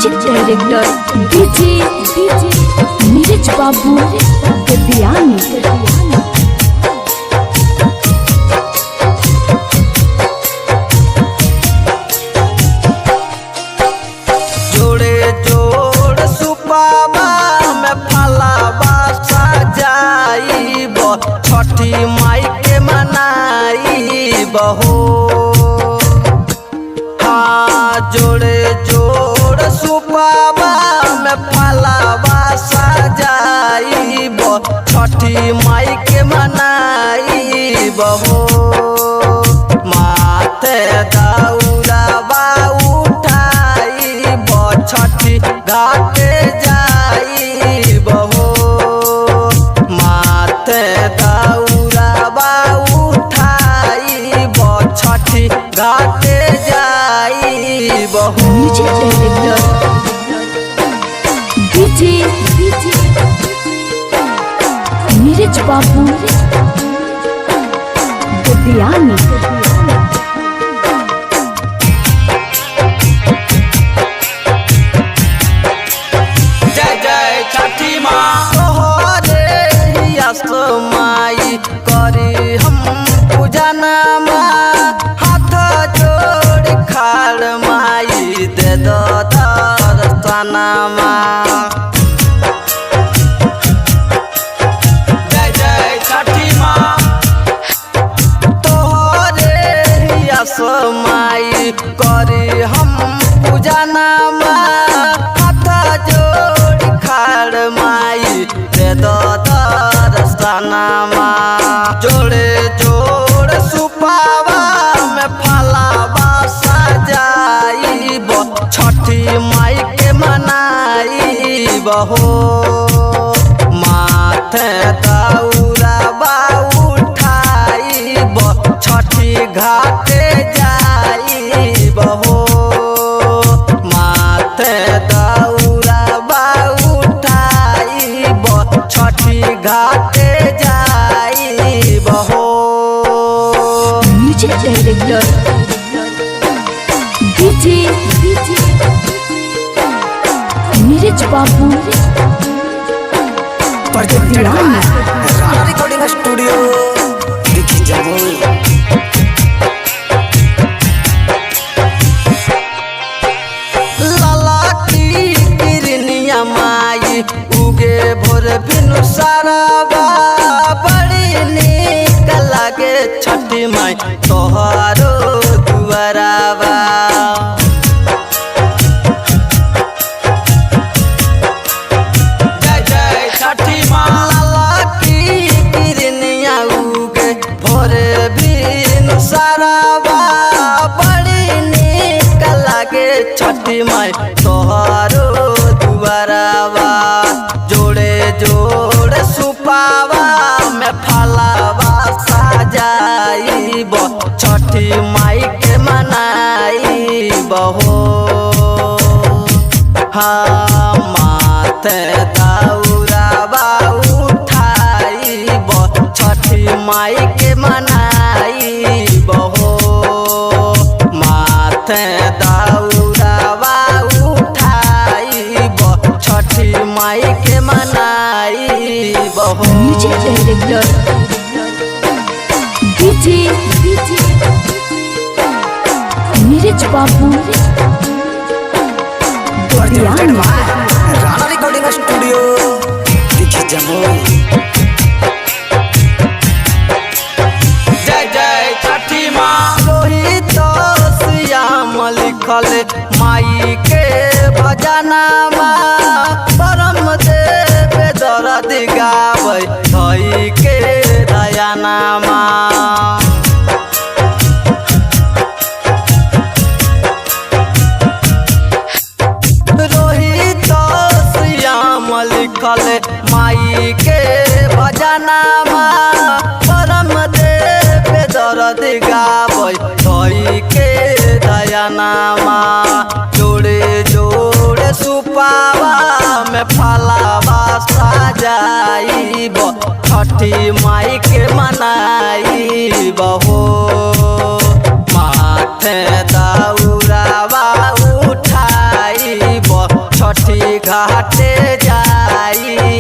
Music director DJ Neeraj बाबू गद्दियानी। जोड़े जोड़ सुपावा में फलावा सजाइब, छठी माई के मनाइब हो। हाँ, जोड़े जोड़ सुपावा में फलावा सजाइब, छठी माई के मनाइब हो। माथे दौड़ावा उठाइब, छठी घाटे जाइब हो। माथे दौड़ावा उठाइब, छठी घाटे जाइब हो। म्यूजिक डायरेक्टर डीजे नीरज बाबू गद्दियानी। जय जय छठी माँ तोहरे माई करी हम पूजनमा, हाथ जोड़ खाड़ माई दे दो दर्शनमा। जय जय छठी माँ तोहरे माई करी हम पूजनमा, हाथ जोड़ खाड़ माई दे दो दर्शनमा। जोड़े जोड़ सुपावा में फलावा सजाइब, छठी माई के मनाइब हो। माथे दौड़ावा उठाइब, छठी घाटे जाइब हो। माथे दौड़ावा उठाइब, छठी घाटे जाइब हो। म्यूजिक डायरेक्टर डीजे नीरज बाबू गद्दियानी। राणा रिकॉर्डिंग स्टूडियो दिखी जमुई। लाला की किरनिया माई उगे भोर बिनु सारावा, बड़ी नीक लागे छठी माई तोहारो दुआरावा। जय जय छठी माँ लाला की किरनिया उगे भोर बिनु सारावा, बड़ी नीक लागे छठी माई तोहारो दुआरावा। जोड़े जोड़ सुपावा में फलावा सजाइब, छठी माई के मनाइब हो। हाँ, माथे दौड़ावा उठाइब, छठी माई के मनाइब हो। माथे दौड़ावा उठाइब, छठी माई के मनाइब हो। म्यूजिक डायरेक्टर डीजे नीरज बाबू गद्दियानी। राणा रिकॉर्डिंग स्टूडियो दिखी जमुई। जय जय छठी माँ रोहित श्याम लिखल माई के भजनमा, परम देव दर्द गाबै धई के दयानमा। रोहित श्याम लिखल माई के भजनमा, परम देव दर्द गाबै धई के दयानमा। जोड़े जोड़ सुपावा में फलावा सजाइब, छठी माई के मनाइब हो। माथे दौड़ावा उठाइब, जाई